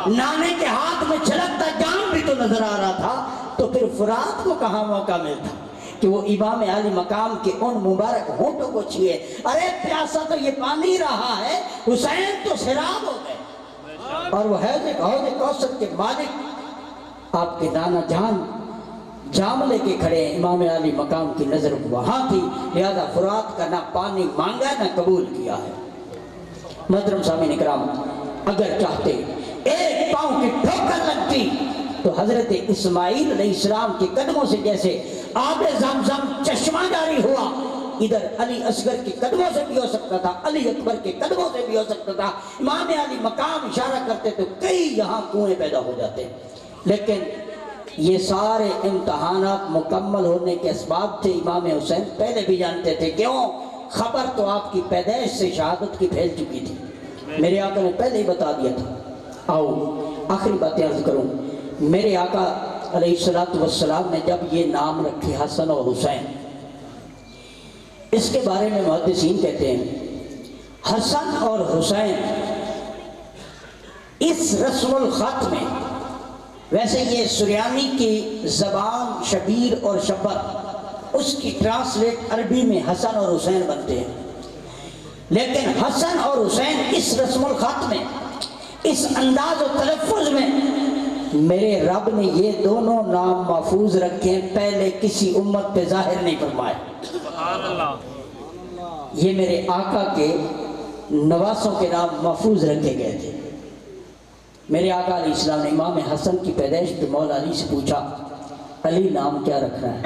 نانے کے ہاتھ میں چھلکتا جام بھی تو نظر آ رہا تھا، تو پھر فرات کو کہاں موقع ملتا کہ وہ امام علی مقام کے ان مبارک ہونٹوں کو چھیے؟ ارے پیاسا تو یہ پانی رہا ہے، حسین تو سیراب ہو گئے، اور وہ حوض کوثر کے مالک آپ کے نانا جان جام لے کے کھڑے ہیں۔ امام علی مقام کی نظر وہاں تھی، لہذا فرات کا نہ پانی مانگا نہ قبول کیا ہے۔ محترم سامعین کرام، اگر چاہتے ایک پاؤں کی ٹھوکر لگتی تو حضرت اسماعیل علیہ السلام کے قدموں سے جیسے آب زمزم چشمہ جاری ہوا، ادھر علی اصغر کے قدموں سے بھی ہو سکتا تھا، علی اکبر کے قدموں سے بھی ہو سکتا تھا۔ امام علی مقام اشارہ کرتے تو کئی یہاں کنویں پیدا ہو جاتے، لیکن یہ سارے امتحانات مکمل ہونے کے اسباب تھے۔ امام حسین پہلے بھی جانتے تھے، کیوں؟ خبر تو آپ کی پیدائش سے شہادت کی پھیل چکی تھی، میرے آقا نے پہلے ہی بتا دیا تھا۔ آؤ آخری باتیں عرض کروں۔ میرے آقا علیہ السلام نے جب یہ نام رکھے حسن اور حسین، اس کے بارے میں محدثین کہتے ہیں حسن اور حسین اس رسم الخط میں، ویسے یہ سریانی کی زبان شبیر اور شبت، اس کی ٹرانسلیٹ عربی میں حسن اور حسین بنتے ہیں، لیکن حسن اور حسین اس رسم الخط میں، اس انداز و تلفظ میں میرے رب نے یہ دونوں نام محفوظ رکھے، پہلے کسی امت پہ ظاہر نہیں فرمائے۔ یہ میرے آقا کے نواسوں کے نام محفوظ رکھے گئے تھے۔ میرے آقا علیہ السلام نے امام حسن کی پیدائش پہ مولا علی سے پوچھا علی نام کیا رکھنا ہے؟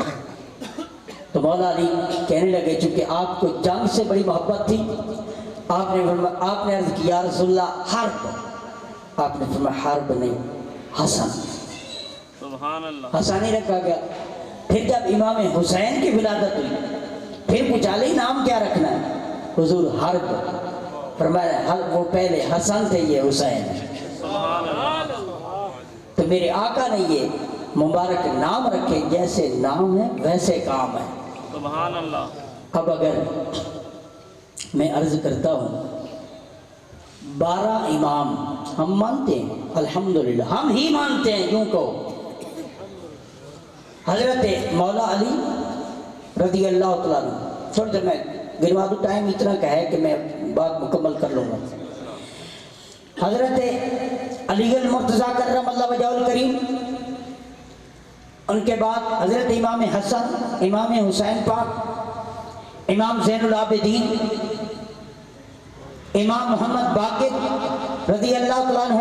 تو مولا علی کہنے لگے چونکہ آپ کو جنگ سے بڑی محبت تھی، آپ نے عرض کی یا رسول اللہ حرب، آپ نے فرمایا حرب نہیں حسن، سبحان اللہ، حسن ہی رکھا گیا۔ پھر جب امام حسین کی ولادت ہوئی پھر پوچھا علی نام کیا رکھنا ہے؟ حضور حرب، فرمایا حرب، وہ پہلے حسن تھے یہ حسین، تو میرے آقا نے یہ مبارک نام رکھے، جیسے نام ہے ویسے کام ہے۔ سبحان اللہ۔ اب اگر میں عرض کرتا ہوں 12 امام ہم مانتے ہیں، الحمدللہ ہم ہی مانتے ہیں، یوں کہو حضرت مولا علی رضی اللہ تعالیٰ عنہ، چھوڑ جب میں گنوا دوں، ٹائم اتنا کا ہے کہ میں بات مکمل کر لوں گا۔ حضرت علی المرتضیٰ کرم اللہ وجہہ الکریم، ان کے بعد حضرت امام حسن، امام حسین پاک، امام زین العابدین، امام محمد باقر رضی اللہ تعالیٰ عنہ،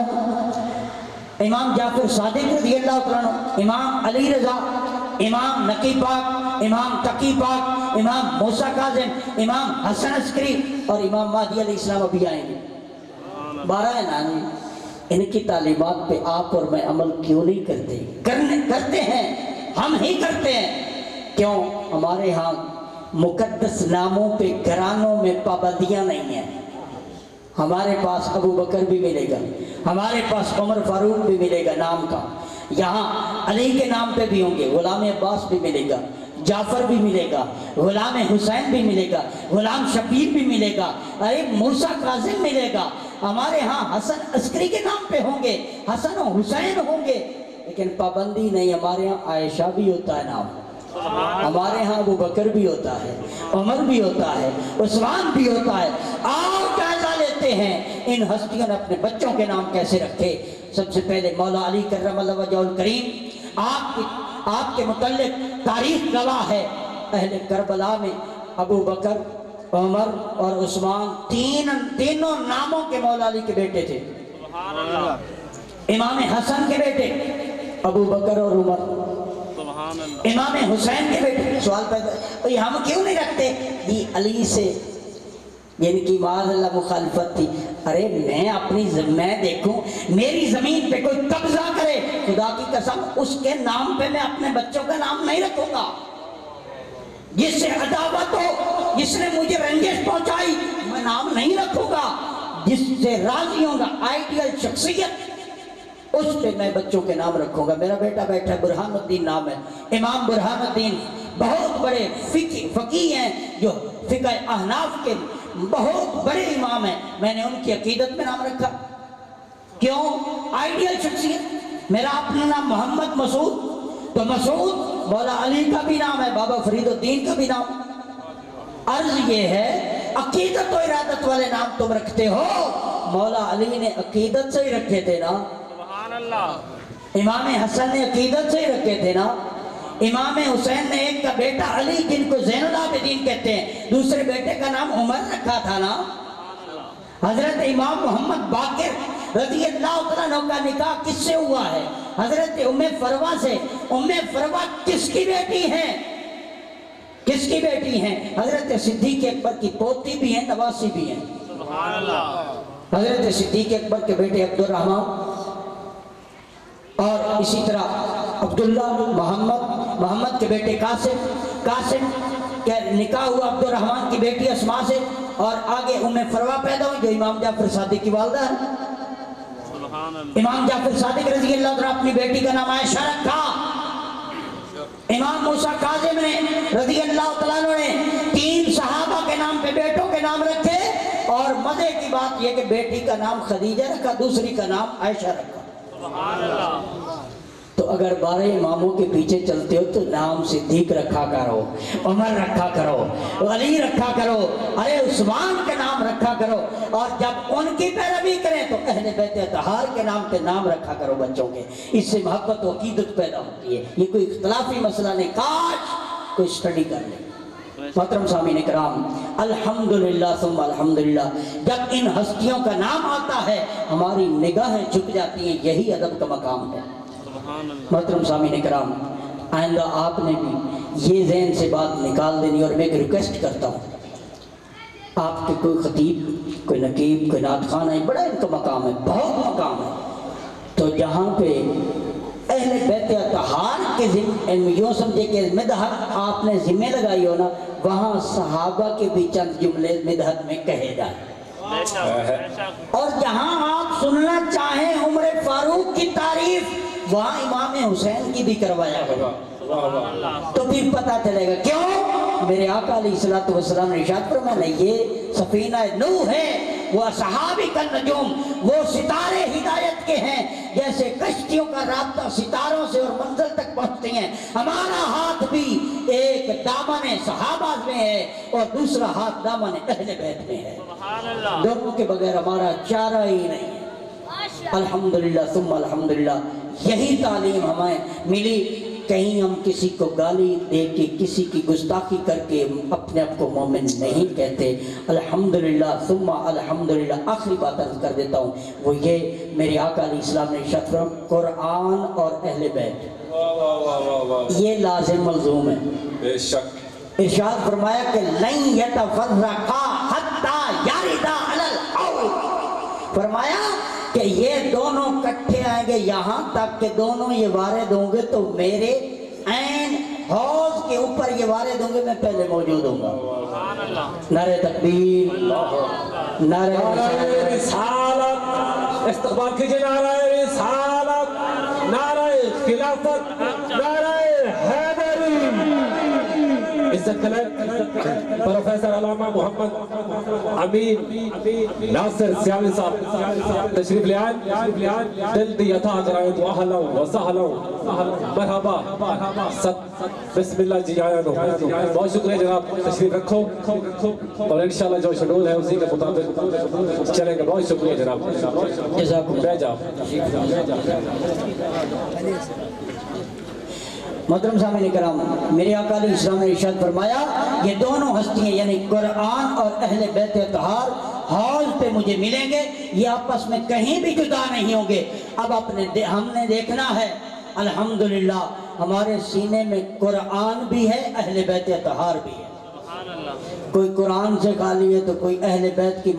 امام جعفر صادق رضی اللہ تعالیٰ عنہ، امام علی رضا، امام نقی پاک، امام تقی پاک، امام موسیٰ کاظم، امام حسن عسکری اور امام مہدی علیہ السلام ابھی آئیں گے۔ 12 ہیں نانی، ان کی تعلیمات پہ آپ اور میں عمل کیوں نہیں کرتے؟ کرتے ہیں، ہم ہی کرتے ہیں، کیوں؟ ہمارے ہاں مقدس ناموں پہ گھرانوں میں پابندیاں نہیں ہیں۔ ہمارے پاس ابو بکر بھی ملے گا، ہمارے پاس عمر فاروق بھی ملے گا نام کا، یہاں علی کے نام پہ بھی ہوں گے، غلام عباس بھی ملے گا، جعفر بھی ملے گا، غلام حسین بھی ملے گا، غلام شبیر بھی ملے گا، ارے موسیٰ کاظم ملے گا، ہمارے ہاں حسن عسکری کے نام پہ ہوں گے، حسن و حسین ہوں گے، لیکن پابندی نہیں۔ ہمارے ہاں عائشہ بھی ہوتا ہے نام، ہمارے ہاں ابو بکر بھی ہوتا ہے، عمر بھی ہوتا ہے، عثمان بھی ہوتا ہے۔ آپ جائزہ لیتے ہیں ان ہستیوں نے اپنے بچوں کے نام کیسے رکھے۔ سب سے پہلے مولا علی کرم اللہ وجہہ الکریم، آپ کے متعلق تاریخ گواہ ہے، اہل کربلا میں ابو بکر، عمر اور عثمان تینوں ناموں کے مولا علی کے بیٹے تھے۔ سبحان اللہ، امام حسن کے بیٹے ابو بکر اور عمر، سبحان اللہ، امام حسین کے بیٹے۔ سوال پیدا، ہم کیوں نہیں رکھتے؟ یہ علی سے جن کی معاذ اللہ مخالفت تھی، ارے میں دیکھوں میری زمین پہ کوئی قبضہ کرے، خدا کی قسم اس کے نام پہ میں اپنے بچوں کا نام نہیں رکھوں گا۔ جس سے عداوت ہو، جس نے مجھے رنجش پہنچائی، میں نام نہیں رکھوں گا۔ جس سے راضی ہوں گا، آئیڈیل شخصیت، اس پہ میں بچوں کے نام رکھوں گا۔ میرا بیٹا بیٹھا ہے، برہان الدین نام ہے، امام برہان الدین، بہت بڑے فقیہ ہیں، جو فقہ احناف کے بہت بڑے امام ہیں، میں نے ان کی عقیدت میں نام رکھا۔ کیوں؟ آئیڈیل شخصیت۔ میرا اپنا نام محمد مسعود، تو مسعود مولا علی کا بھی نام ہے، بابا فرید الدین کا بھی نام۔ عرض یہ ہے، عقیدت و ارادت والے نام تم رکھتے ہو، مولا علی نے عقیدت سے ہی رکھے تھے نا، سبحان اللہ، امام حسن نے عقیدت سے ہی رکھے تھے نا، امام حسین نے ایک کا بیٹا علی جن کو زین العابدین کہتے ہیں، دوسرے بیٹے کا نام عمر رکھا تھا نا۔ حضرت امام محمد باقر رضی اللہ تعالیٰ عنہ کا نکاح کس سے ہوا ہے؟ حضرت ام فروہ سے۔ ام فروہ کس کی بیٹی ہیں؟ کس کی بیٹی ہیں؟ حضرت صدیق اکبر کی پوتی بھی ہیں، نواسی بھی ہیں۔ سبحان اللہ، حضرت صدیق اکبر کے بیٹے عبد الرحمن، اور اسی طرح عبداللہ، محمد کے بیٹے قاسم کے نکاح ہوا عبد الرحمن کی بیٹی اسماء سے، اور آگے ام فروہ پیدا ہوئی جو امام جعفر صادق کی والدہ ہے۔ سبحان اللہ، امام جعفر صادق رضی اللہ عنہ اپنی بیٹی کا نام عائشہ رکھا۔ امام موسیٰ کاظم نے رضی اللہ تعالیٰ عنہ نے 3 صحابہ کے نام پہ بیٹوں کے نام رکھے، اور مزے کی بات یہ کہ بیٹی کا نام خدیجہ رکھا، دوسری کا نام عائشہ رکھا۔ سبحان اللہ، تو اگر 12 اماموں کے پیچھے چلتے ہو تو نام صدیق رکھا کرو، عمر رکھا کرو، علی رکھا کرو، ارے عثمان کے نام رکھا کرو، اور جب ان کی پیروی کریں تو اہل بیت اطہار کے نام پہ نام رکھا کرو بچوں کے۔ اس سے محبت و عقیدت پیدا ہوتی ہے۔ یہ کوئی اختلافی مسئلہ نہیں، کاش کوئی اسٹڈی کر لے۔ محترم سامعین کرام، الحمدللہ ثم الحمدللہ، جب ان ہستیوں کا نام آتا ہے ہماری نگاہیں جھک جاتی ہیں، یہی ادب کا مقام ہے۔ سبحان اللہ، محترم سامعین کرام، آئندہ آپ نے بھی یہ ذہن سے بات نکال دینی، اور میں ایک ریکویسٹ کرتا ہوں، آپ کے کوئی خطیب، کوئی نقیب، کوئی نعت خان ہے، بڑا ان کا مقام ہے، بہت مقام ہے، تو جہاں پہ اہل بیت اطہار کے یوں سمجھے کہ مدحت آپ نے ذمہ لگائی ہو نا، وہاں صحابہ کے بھی چند جملے مدحت میں کہے جائیں، بے شک بے شک اور جہاں آپ سننا چاہیں عمر فاروق کی تعریف، وہاں امام حسین کی بھی کروایا گیا، تو پھر پتہ چلے گا کیوں میرے آقا علیہ الصلوۃ والسلام نے ارشاد فرمایا، یہ سفینہ نوح ہے، وہ اصحاب النجوم، وہ ستارے ہدایت کے ہیں، جیسے کشتیوں کا رابطہ ستاروں سے اور منزل تک پہنچتی ہیں، ہمارا ہاتھ بھی ایک دامن صحابہ میں ہے اور دوسرا ہاتھ دامن اہل بیت میں ہے، سبحان اللہ دونوں کے بغیر ہمارا چارہ ہی نہیں ہے۔ الحمدللہ ثم الحمدللہ، یہی تعلیم ہمیں ملی، کہیں ہم کسی کو گالی دے کے، کسی کی گستاخی کر کے اپنے آپ کو مومن نہیں کہتے۔ الحمدللہ ثم الحمدللہ۔ آخری بات عرض کر دیتا ہوں، وہ یہ میرے آقا علیہ السلام نے ارشاد فرمایا، قرآن اور اہل بیت یہ لازم ملزوم ہے، بے شک ارشاد فرمایا کہ لن یتفرقا حتی یردا علی الحوض، فرمایا کہ یہ دونوں کٹھے آئیں گے یہاں تک کہ دونوں یہ وارد ہوں گے تو میرے عین حوض کے اوپر یہ وارد ہوں گے، میں پہلے موجود ہوں گا۔ سبحان اللہ نعرہ تکبیر، نعرہ رسالت، استقبال کیجئے نعرہ رسالت، نعرہ خلافت، نعرہ حیدری۔ عزت کریں پروفیسر علامہ محمد امین ناصر سیالی صاحب تشریف لے آئیں، دل دی عطا کرائیں تو اہلا و سہلا مرحبا، بسم اللہ جی آیا نو۔ بہت شکریہ جناب، تشریف رکھو اور انشاءاللہ جو شیڈول ہے اسی کے مطابق چلیں گے۔ بہت شکریہ جناب، جزاکم اللہ۔ بیٹھ جاؤ۔ محترم سامعین کرام، میرے آقا علیہ السلام نے ارشاد فرمایا، یہ دونوں ہستیاں یعنی قرآن اور اہل بیت اطہار حوض پہ مجھے ملیں گے، یہ آپس میں کہیں بھی جدا نہیں ہوں گے۔ اب ہم نے دیکھنا ہے، الحمدللہ ہمارے سینے میں قرآن بھی ہے، اہل بیت اطہار بھی ہے۔ کوئی قرآن سے خالی ہے تو کوئی اہل بیت کی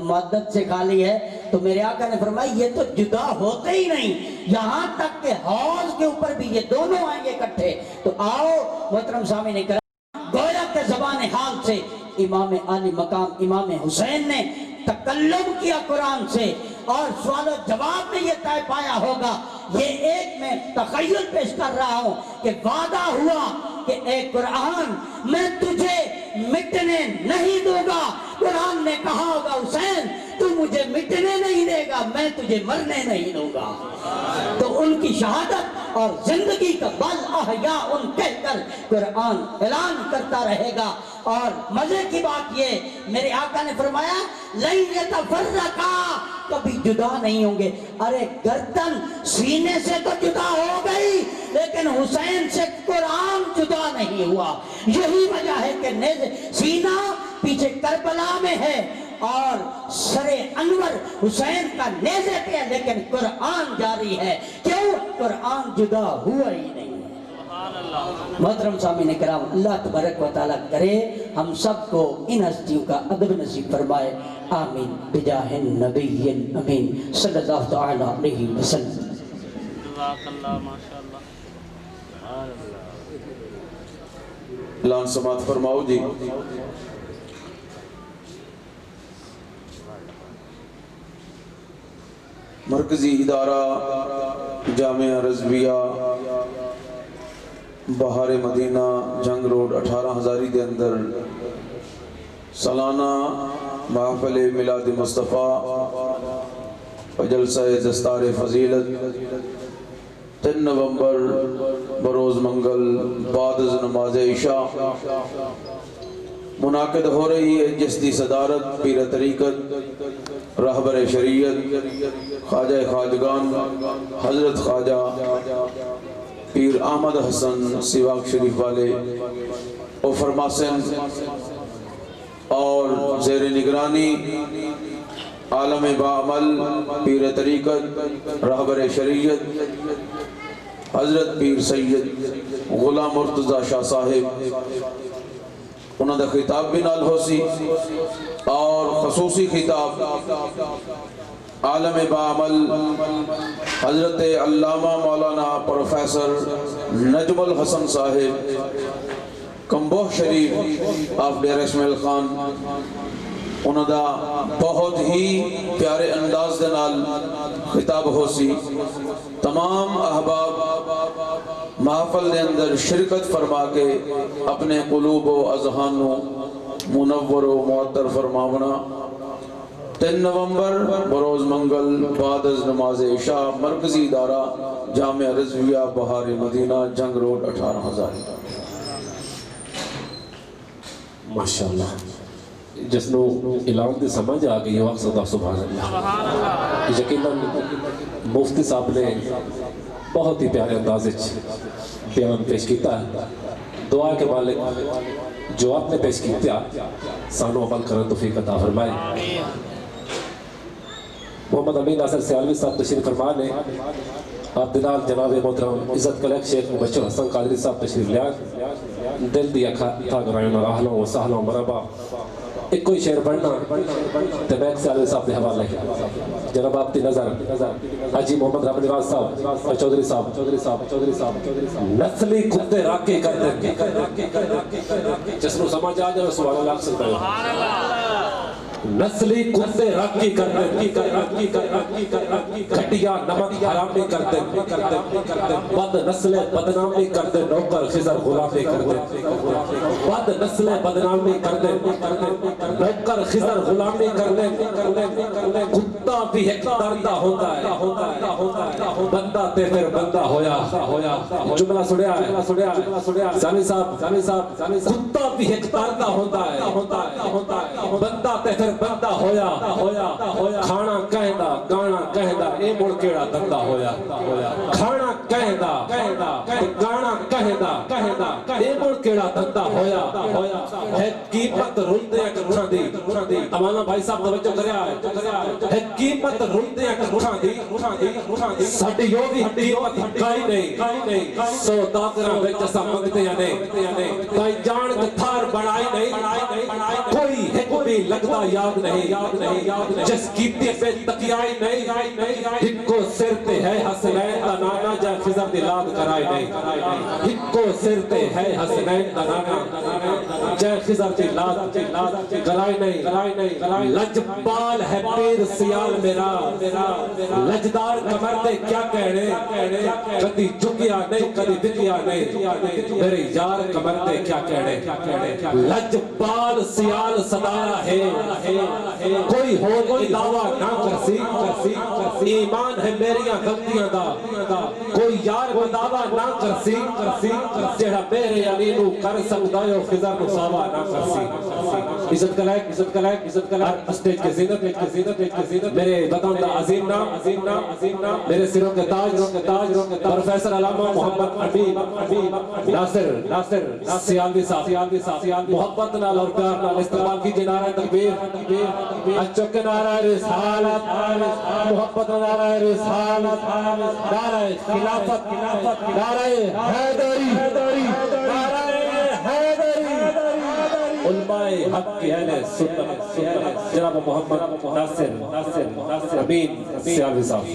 مدد سے خالی ہے، تو میرے آقا نے فرمایا یہ تو جدا ہوتے ہی نہیں، یہاں تک کہ حوض کے اوپر بھی یہ دونوں آئیں گے اکٹھے۔ تو آؤ محترم سامعین کرام، گویا کہ زبان حال سے امام عالی مقام امام حسین نے تکلم کیا قرآن سے، اور سوال و جواب میں یہ طے پایا ہوگا۔ یہ ایک میں تخیل پیش کر رہا ہوں کہ وعدہ ہوا کہ اے قرآن میں تجھے مٹنے نہیں دوں گا، قرآن نے کہا ہوگا حسین تو مجھے مٹنے نہیں دے گا، میں تجھے مرنے نہیں دوں گا۔ تو ان کی شہادت اور زندگی کا بل احیاء ان کہہ کر قرآن اعلان کرتا رہے گا۔ اور مزے کی بات یہ، میرے آقا نے فرمایا لن یتفرقا، کبھی جدا نہیں ہوں گے۔ ارے گردن سینے سے تو جدا ہو گئی، لیکن حسین سے قرآن جدا نہیں ہوا۔ یہی وجہ ہے کہ سینہ پیچھے کربلا میں ہے اور سر انور حسین کا نیزے پہ ہے، لیکن قرآن جاری ہے۔ کیوں؟ قرآن جدا ہوا ہی نہیں۔ محترم سامعین کرام، اللہ تبارک و تعالیٰ کرے ہم سب کو ان ہستیوں کا ادب نصیب فرمائے، آمین بجاہ النبی الامین صلی اللہ تعالیٰ علیہ وسلم۔ جزاک اللہ، ماشاءاللہ۔ اعلان سماعت فرماؤ جی۔ مرکزی ادارہ جامعہ رضویہ بہار مدینہ جنگ روڈ 18 ہزاری دے اندر سالانہ محفل میلاد مصطفیٰ و جلسہ دستار فضیلت 3 نومبر بروز منگل بعد از نماز عشاء منعقد ہو رہی ہے، جس دی صدارت پیر طریقت رہبر شریعت خواجہ خواجگان حضرت خواجہ پیر احمد حسن سیواک شریف والے او فرماسن اور زیر نگرانی عالم باعمل پیر طریقت رہبر شریعت حضرت پیر سید غلام مرتضی شاہ صاحب انہوں دا خطاب بھی نال ہو سی اور خصوصی خطاب عالم باعمل حضرت علامہ مولانا پروفیسر نجم الحسن صاحب کمبوہ شریف آف ڈیر اسماعیل خان انہوں دا بہت ہی پیارے انداز دے نال خطاب ہو سی تمام احباب محفل دے اندر شرکت فرما کے اپنے قلوب و اذہانوں منور و معطر فرماونا 3 نومبر بروز منگل بعد از نماز عشاء مرکزی ادارہ جامعہ رضویہ بہار مدینہ جنگ روڈ 18,000 ماشاءاللہ جس نو اعلان دی سمجھ آ گئی وقت صدا سبحان اللہ یقیناً مفتی صاحب نے بہت ہی پیارے انداز بیان پیش کیتا ہے دعا کے مالک جو آپ نے پیش کیتا سانو عمل کرن توفیق عطا فرمائے محمد امین ناصر سیالوی صاحب تشریف فرما نے آپ دلال جناب محترم عزت کلیک شیخ مبشر حسن قادری صاحب تشریف لیا دل دیا تھا گرائن اور اہلوں و سہلوں مرحبا ایک کوئی شعر پڑھنا تبیک سیالوی صاحب نے حوالہ ہے جناب آپ کی نظر حاجی محمد رحمت نواز صاحب اور چودھری صاحب نسلی کتے راکے کرتے جس نو سمجھ آ جائے سبحان اللہ سبحان اللہ نسلی کتے راکی کرتے کھٹیا نمک حرامی کرتے بد نسل بدنامی کرتے نوکر خضر غلامی کرتے بد نسل بدنامی کرتے نوکر خضر غلامی کرتے کتا بھی ایک دردہ ہوتا ہے بندہ تے پھر بندہ ہویا جملہ سڑیا ہے سانی صاحب کتا بھی ایک دردہ ہوتا ہے بندہ تے پھر بندہ ہویا کھانا کہندا گانا کہندا اے مڑ کیڑا دندا ہویا کھانا کہندا گانا کہندا اے مڑ کیڑا دندا ہویا ہے قیمت رلدے اکھاں دی امانا بھائی صاحب توجہ کریا ہے قیمت رلدے اکھاں دی ساڈی یو دی قیمت کائی نہیں سو داغراں وچ اساں منگدے نہیں کئی جان کے تھار بڑائی نہیں کوئی ایک بھی لگدا یاد نہیں جس کیتی پہ تکیائی نہیں ہکو سر تے ہے حسنین تنانا جائے خضر دلاد کرائی نہیں ہکو سر تے ہے حسنین تنانا جائے خضر دلاد کرائی نہیں لجبال ہے پیر سیال میرا لجدار کمر دے کیا کہنے کدی جھکیا نہیں کدی دکیا نہیں میرے یار کمر دے کیا کہنے لجبال سیال صدایا ہے کوئی ہو دعویٰ نہ کرسی ایمان ہے میریاں غلطیاں دا کوئی یار کو دعویٰ نہ کرسی جہاں میرے علی نو کر سکتا ہے خضر نو ساوا نہ کرسی عزت کلائک اسٹیج کے زینت میرے وطن دا عظیم نام میرے سروں کے تاج پروفیسر علامہ محمد امین ناصر سیالوی صاحب محبت نال اور پیار نال استعمال کی نعرہ تکبیر اچھو کے نعرہ رسالت محبت نعرہ رسالت نعرہ خلافت نعرہ حیدری علماء حق کی اہل سنت جناب محمد ناصر امین سیالوی صاحب